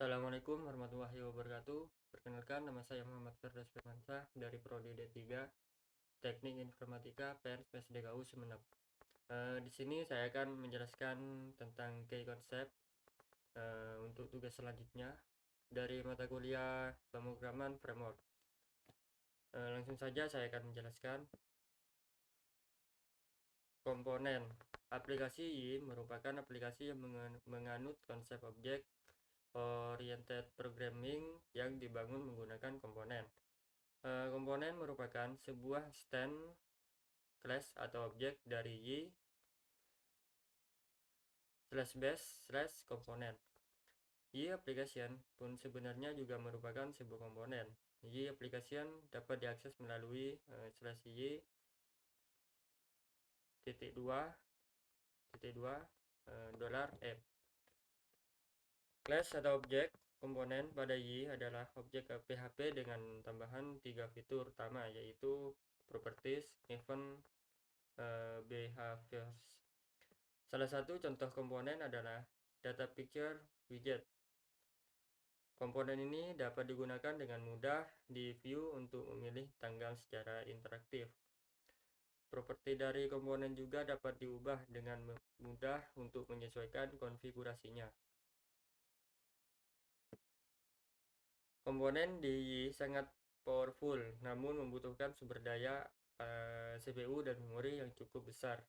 Assalamualaikum warahmatullahi wabarakatuh. Perkenalkan, nama saya Muhammad Firdaus Firmansyah dari Prodi D3 Teknik Informatika PNS DKU Sumeneb. Di sini saya akan menjelaskan tentang key konsep untuk tugas selanjutnya dari mata kuliah pemrograman framework. Langsung saja saya akan menjelaskan. Komponen aplikasi Y merupakan aplikasi yang menganut konsep objek oriented programming yang dibangun menggunakan komponen. Komponen merupakan sebuah stand class atau objek dari Y /base / komponen. Y application pun sebenarnya juga merupakan sebuah komponen. Y application dapat diakses melalui /y $2 Class atau objek komponen pada Y adalah objek PHP dengan tambahan 3 fitur utama, yaitu properties, event, behaviors. Salah satu contoh komponen adalah data picture widget. Komponen ini dapat digunakan dengan mudah di view untuk memilih tanggal secara interaktif. Properti dari komponen juga dapat diubah dengan mudah untuk menyesuaikan konfigurasinya. Komponen di Y sangat powerful, namun membutuhkan sumber daya CPU dan memori yang cukup besar.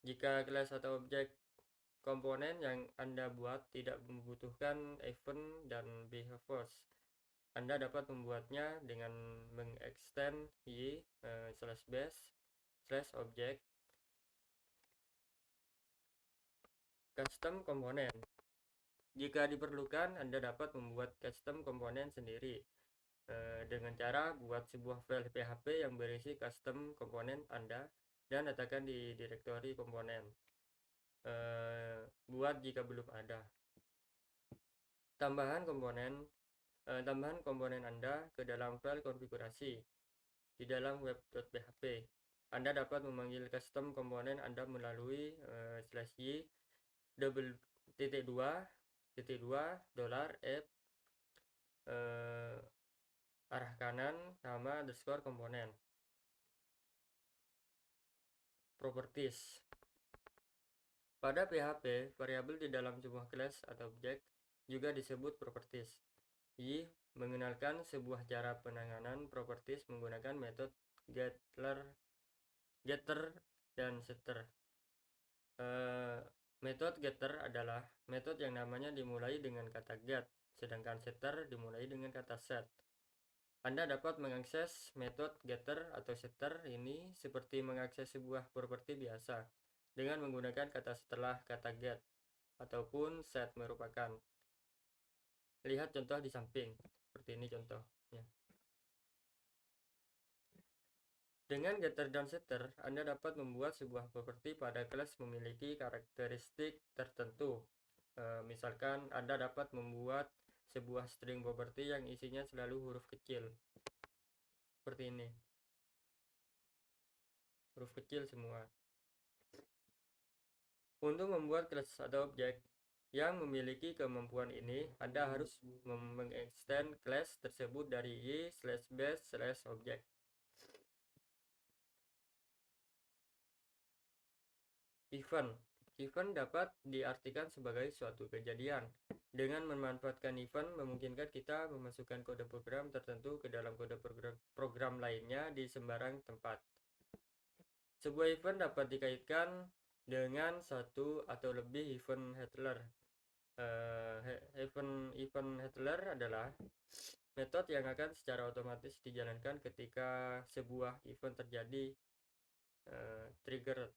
Jika kelas atau objek komponen yang Anda buat tidak membutuhkan event dan behaviors, Anda dapat membuatnya dengan mengextend Y /base /object custom komponen. Jika diperlukan, Anda dapat membuat custom komponen sendiri dengan cara buat sebuah file PHP yang berisi custom komponen Anda dan letakkan di direktori komponen. Buat jika belum ada. Tambahan komponen Anda ke dalam file konfigurasi di dalam web.php. Anda dapat memanggil custom komponen Anda melalui /y $2 arah kanan nama underscore komponen. Properties. Pada PHP, variabel di dalam sebuah kelas atau objek juga disebut properties. Y mengenalkan sebuah cara penanganan properties menggunakan metode getter dan setter. Metode getter adalah metode yang namanya dimulai dengan kata get, sedangkan setter dimulai dengan kata set. Anda dapat mengakses metode getter atau setter ini seperti mengakses sebuah properti biasa dengan menggunakan kata setelah kata get ataupun set merupakan. Lihat contoh di samping, seperti ini contohnya. Dengan getter dan setter, Anda dapat membuat sebuah properti pada kelas memiliki karakteristik tertentu. Misalkan Anda dapat membuat sebuah string properti yang isinya selalu huruf kecil. Seperti ini. Huruf kecil semua. Untuk membuat kelas atau objek yang memiliki kemampuan ini, Anda harus mengextend kelas tersebut dari Y /base /object. Event dapat diartikan sebagai suatu kejadian. Dengan memanfaatkan event, memungkinkan kita memasukkan kode program tertentu ke dalam kode program lainnya di sembarang tempat. Sebuah event dapat dikaitkan dengan satu atau lebih event handler. Event handler adalah metode yang akan secara otomatis dijalankan ketika sebuah event terjadi. Trigger.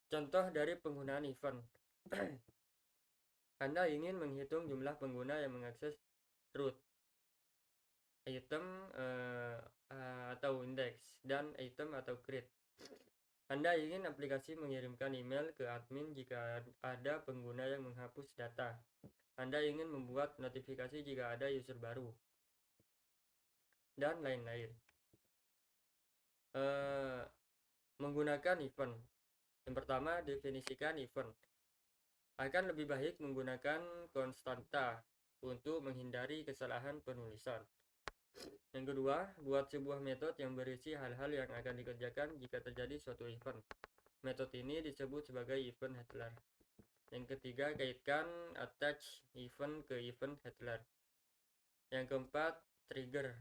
Contoh dari penggunaan event. Anda ingin menghitung jumlah pengguna yang mengakses root, item atau index, dan item atau create. Anda ingin aplikasi mengirimkan email ke admin jika ada pengguna yang menghapus data. Anda ingin membuat notifikasi jika ada user baru, dan lain-lain. Menggunakan event. Yang pertama, definisikan event. Akan lebih baik menggunakan konstanta untuk menghindari kesalahan penulisan. Yang kedua, buat sebuah metode yang berisi hal-hal yang akan dikerjakan jika terjadi suatu event. Metode ini disebut sebagai event handler. Yang ketiga, kaitkan attach event ke event handler. Yang keempat, trigger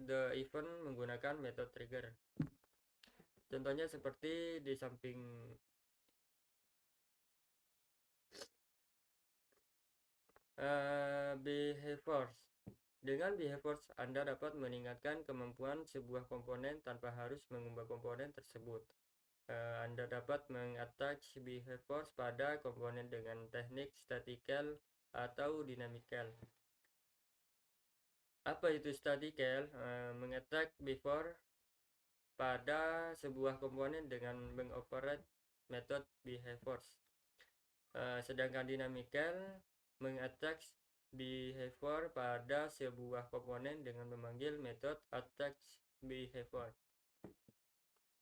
the event menggunakan metode trigger. Contohnya seperti di samping behaviors. Dengan behaviors, Anda dapat meningkatkan kemampuan sebuah komponen tanpa harus mengubah komponen tersebut. Anda dapat mengattach behaviors pada komponen dengan teknik statical atau dynamical. Apa itu statical? Mengattach behavior pada sebuah komponen dengan mengoperate method behaviors. Sedangkan dynamical mengattach behavior pada sebuah komponen dengan memanggil metode attach behavior.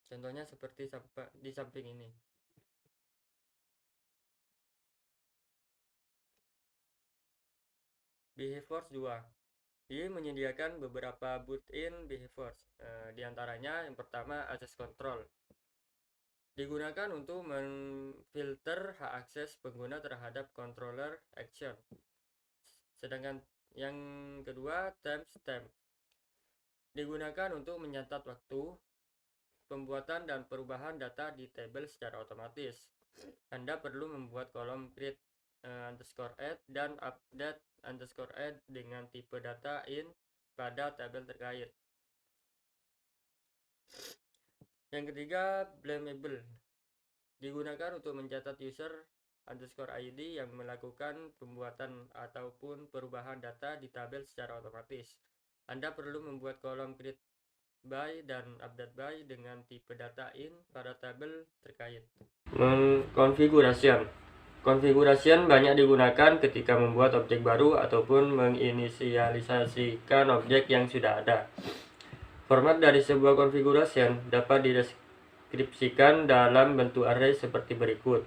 Contohnya seperti di samping ini. Behaviors 2. Ini menyediakan beberapa built-in behaviors. Di antaranya yang pertama access control. Digunakan untuk memfilter hak akses pengguna terhadap controller action. Sedangkan yang kedua timestamp. Digunakan untuk mencatat waktu pembuatan dan perubahan data di tabel secara otomatis. Anda perlu membuat kolom create _add dan update _add dengan tipe data in pada tabel terkait. Yang ketiga, blamable. Digunakan untuk mencatat user _id yang melakukan pembuatan ataupun perubahan data di tabel secara otomatis. Anda perlu membuat kolom create by dan update by dengan tipe data in pada tabel terkait. Konfigurasi banyak digunakan ketika membuat objek baru ataupun menginisialisasikan objek yang sudah ada. Format dari sebuah konfigurasi dapat dideskripsikan dalam bentuk array seperti berikut.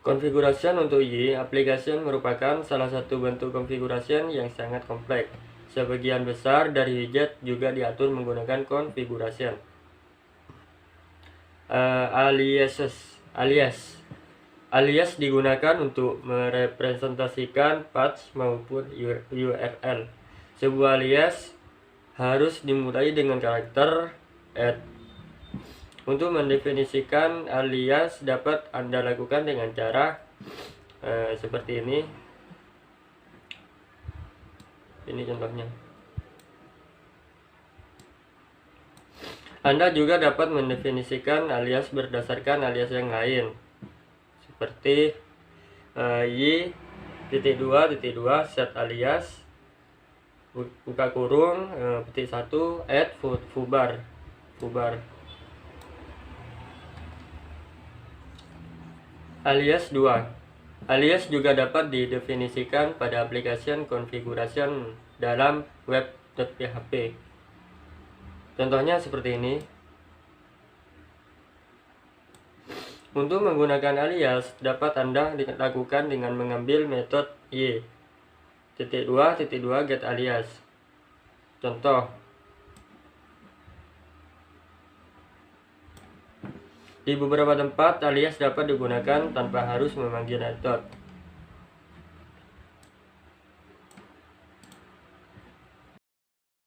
Konfigurasi untuk Y application merupakan salah satu bentuk konfigurasi yang sangat kompleks. Sebagian besar dari widget juga diatur menggunakan konfigurasi. Alias digunakan untuk merepresentasikan path maupun URL. Sebuah alias harus dimulai dengan karakter @ Untuk mendefinisikan alias dapat Anda lakukan dengan cara seperti ini. Ini contohnya. Anda juga dapat mendefinisikan alias berdasarkan alias yang lain. Seperti y.2.2 set alias buka kurung petik 1 add foobar. Alias 2. Alias juga dapat didefinisikan pada aplikasi configuration dalam web.php. Contohnya seperti ini. Untuk menggunakan alias dapat Anda lakukan dengan mengambil metode y.2.2 get alias. Contoh. Di beberapa tempat alias dapat digunakan tanpa harus memanggil metode.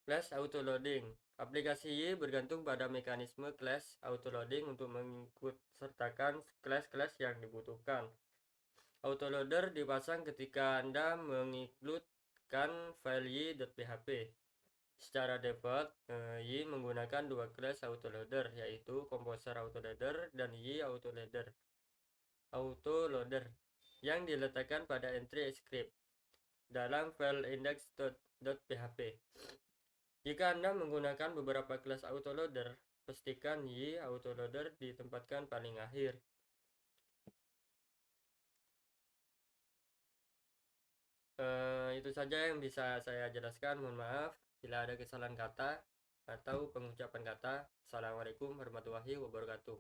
Class autoloading. Aplikasi Y bergantung pada mekanisme class autoloading untuk mengikutsertakan kelas-kelas yang dibutuhkan. Autoloader dipasang ketika Anda mengincludekan file y.php. Secara default, Y menggunakan dua kelas autoloader, yaitu Composer Autoloader dan Y Autoloader yang diletakkan pada entry script dalam file index.php. Jika Anda menggunakan beberapa kelas autoloader, pastikan Y Autoloader ditempatkan paling akhir. Itu saja yang bisa saya jelaskan. Mohon maaf bila ada kesalahan kata. atau pengucapan kata. Assalamualaikum warahmatullahi wabarakatuh.